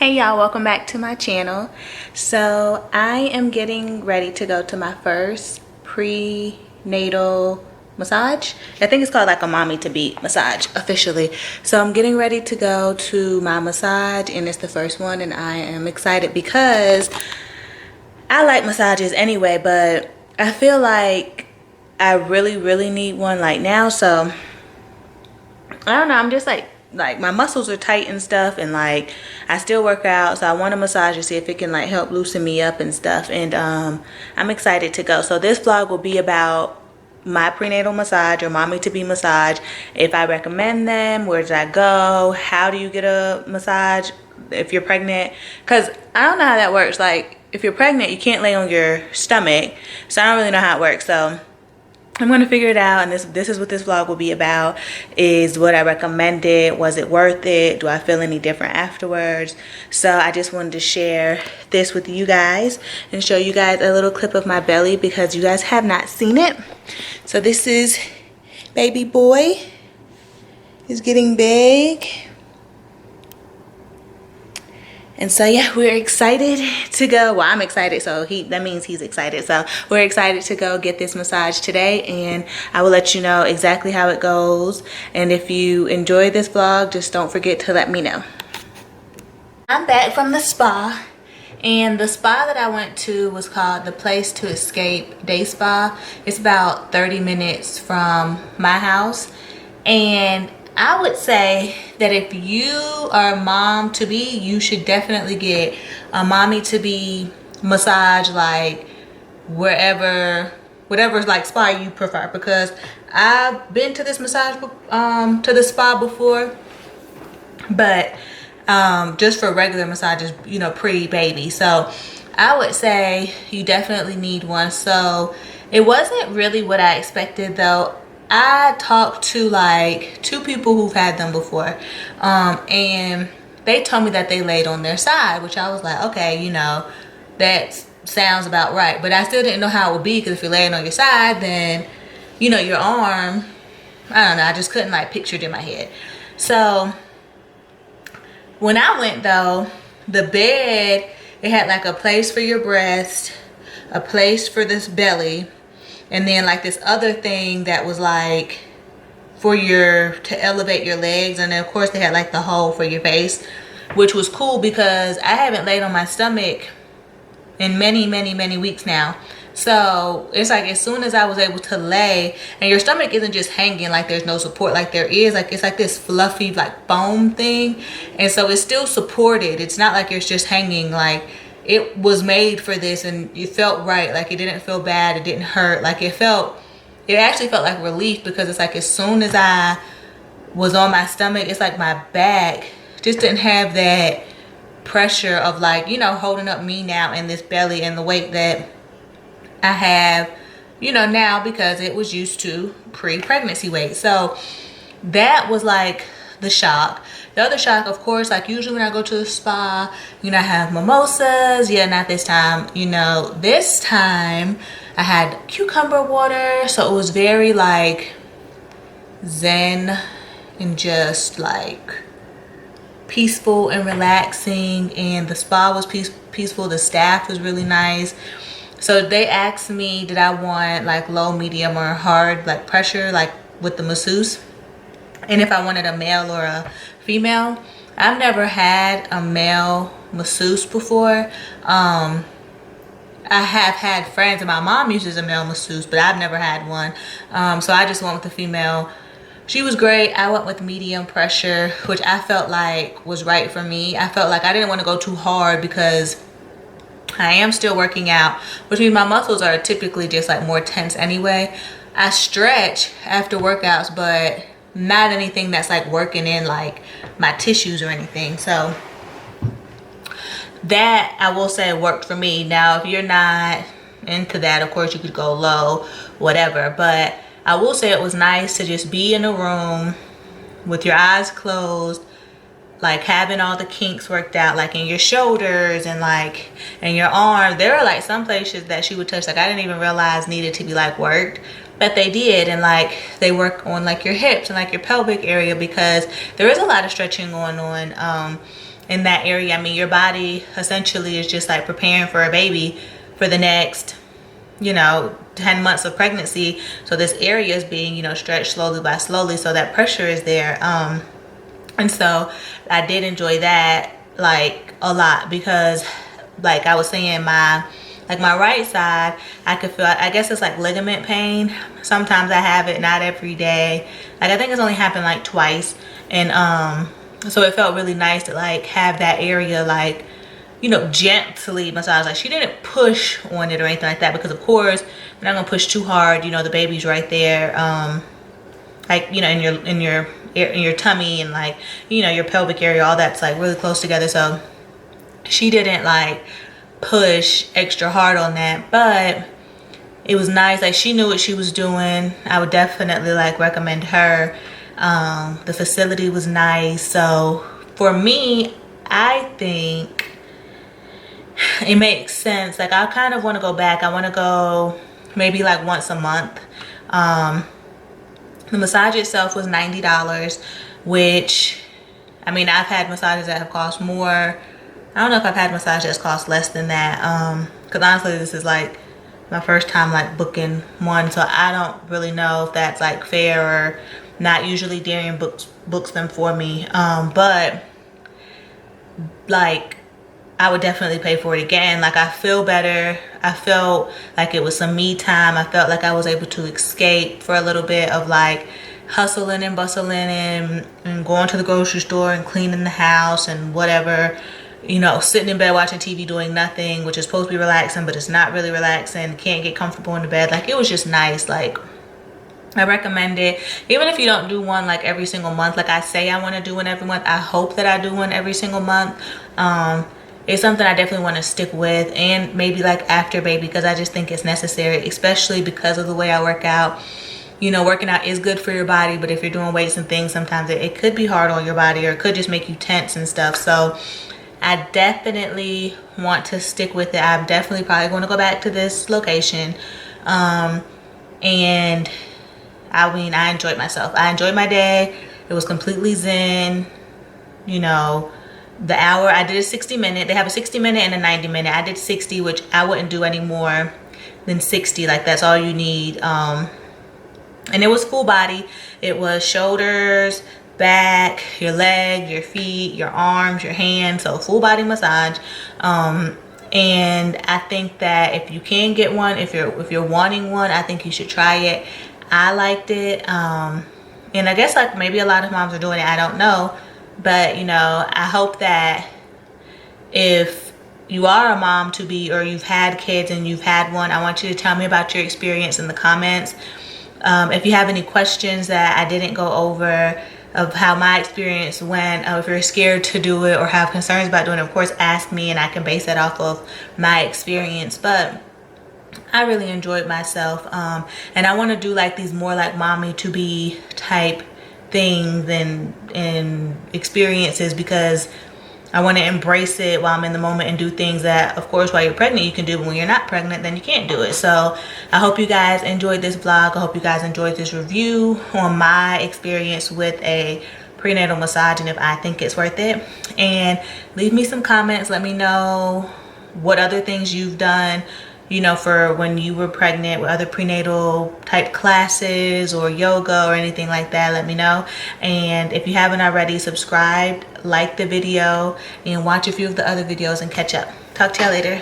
Hey y'all, welcome back to my channel. So I am getting ready to go to my first prenatal massage. I think it's called like a mommy to be massage officially. So I'm getting ready to go to my massage and it's the first one, and I am excited because I like massages anyway, but I feel like I really need one like now. So I don't know, I'm just like my muscles are tight and stuff, and like I still work out, so I want a massage to see if it can like help loosen me up and stuff. And I'm excited to go. So this vlog will be about my prenatal massage or mommy to be massage, if I recommend them, where did I go, how do you get a massage if you're pregnant, because I don't know how that works. Like if you're pregnant you can't lay on your stomach, so I don't really know how it works. So I'm going to figure it out, and this is what this vlog will be about, is what I recommended. Was it worth it? Do I feel any different afterwards? So I just wanted to share this with you guys and show you guys a little clip of my belly because you guys have not seen it. So this is baby boy. He's getting big. And so yeah, we're excited to go. Well, I'm excited, so that means he's excited. So we're excited to go get this massage today, and I will let you know exactly how it goes. And if you enjoy this vlog, just don't forget to let me know. I'm back from the spa, and the spa that I went to was called the Place to Escape Day Spa. It's about 30 minutes from my house, and I would say that if you are a mom to be, you should definitely get a mommy to be massage, like whatever like spa you prefer, because I've been to this massage to the spa before, but just for regular massages, you know, pre-baby. So I would say you definitely need one. So it wasn't really what I expected though. I talked to like 2 people who've had them before, and they told me that they laid on their side, which I was like, okay, you know, that sounds about right. But I still didn't know how it would be, because if you're laying on your side, then, you know, your arm, I don't know, I just couldn't like picture it in my head. So when I went though, the bed, it had like a place for your breast, a place for this belly, and then like this other thing that was like for to elevate your legs. And then of course they had like the hole for your face, which was cool because I haven't laid on my stomach in many weeks now. So it's like as soon as I was able to lay, and your stomach isn't just hanging like there's no support, like there is, like it's like this fluffy like foam thing, and so it's still supported. It's not like it's just hanging. Like it was made for this, and it felt right. Like it didn't feel bad, it didn't hurt. Like it actually felt like relief, because it's like as soon as I was on my stomach, it's like my back just didn't have that pressure of like, you know, holding up me now in this belly and the weight that I have, you know, now, because it was used to pre-pregnancy weight. So that was like the shock. The other shock, of course, like usually when I go to the spa, you know, I have mimosas. Yeah, not this time. You know, this time I had cucumber water, so it was very like zen and just like peaceful and relaxing. And the spa was peaceful. The staff was really nice. So they asked me, did I want like low, medium, or hard like pressure, like with the masseuse, and if I wanted a male or a female. I've never had a male masseuse before. I have had friends, and my mom uses a male masseuse, but I've never had one. So I just went with the female. She was great. I went with medium pressure, which I felt like was right for me. I felt like I didn't want to go too hard because I am still working out, which means my muscles are typically just like more tense anyway. I stretch after workouts, but not anything that's like working in like my tissues or anything. So that, I will say, worked for me. Now if you're not into that, of course you could go low, whatever, but I will say it was nice to just be in a room with your eyes closed, like having all the kinks worked out, like in your shoulders and like in your arm. There were like some places that she would touch, like I didn't even realize needed to be like worked, but they did. And like they work on like your hips and like your pelvic area, because there is a lot of stretching going on. in that area. I mean, your body essentially is just like preparing for a baby for the next, you know, 10 months of pregnancy. So this area is being, you know, stretched slowly by slowly, so that pressure is there. And so I did enjoy that like a lot, because like I was saying, my right side, I could feel, I guess it's like ligament pain. Sometimes I have it, not every day. Like I think it's only happened like twice. And so it felt really nice to like have that area like, you know, gently massage. Like she didn't push on it or anything like that, because of course we're not gonna push too hard. You know, the baby's right there, like, you know, in your tummy, and like, you know, your pelvic area, all that's like really close together. So she didn't like push extra hard on that, but it was nice. Like she knew what she was doing. I would definitely like recommend her. The facility was nice. So for me, I think it makes sense. Like I kind of want to go back. I want to go maybe like once a month. The massage itself was $90, which, I mean, I've had massages that have cost more. I don't know if I've had massage that's cost less than that, because honestly this is like my first time like booking one, so I don't really know if that's like fair or not. Usually Darian books them for me, but like I would definitely pay for it again. Like I feel better. I felt like it was some me time. I felt like I was able to escape for a little bit of like hustling and bustling and going to the grocery store and cleaning the house and whatever. You know, sitting in bed watching TV doing nothing, which is supposed to be relaxing, but it's not really relaxing. Can't get comfortable in the bed. Like it was just nice. Like I recommend it. Even if you don't do one like every single month, like I say I want to do one every month, I hope that I do one every single month. It's something I definitely want to stick with, and maybe like after baby, because I just think it's necessary, especially because of the way I work out. You know, working out is good for your body, but if you're doing weights and things, sometimes it could be hard on your body, or it could just make you tense and stuff. So I definitely want to stick with it. I'm definitely probably going to go back to this location. And I mean, I enjoyed myself. I enjoyed my day. It was completely zen. You know, the hour, I did a 60-minute. They have a 60-minute and a 90-minute. I did 60, which I wouldn't do any more than 60. Like that's all you need. And it was full body. It was shoulders, back, your leg, your feet, your arms, your hands. So full body massage. And I think that if you can get one, if you're wanting one, I think you should try it. I liked it. And I guess like maybe a lot of moms are doing it, I don't know. But you know, I hope that if you are a mom to be, or you've had kids and you've had one, I want you to tell me about your experience in the comments. If you have any questions that I didn't go over of how my experience went, if you're scared to do it or have concerns about doing it, of course ask me and I can base that off of my experience. But I really enjoyed myself, and I want to do like these more like mommy to be type things and experiences, because I want to embrace it while I'm in the moment and do things that, of course, while you're pregnant you can do, but when you're not pregnant then you can't do it. So I hope you guys enjoyed this vlog. I hope you guys enjoyed this review on my experience with a prenatal massage and if I think it's worth it. And leave me some comments. Let me know what other things you've done, you know, for when you were pregnant, with other prenatal type classes or yoga or anything like that. Let me know. And if you haven't already, subscribed, like the video, and watch a few of the other videos and catch up. Talk to y'all later.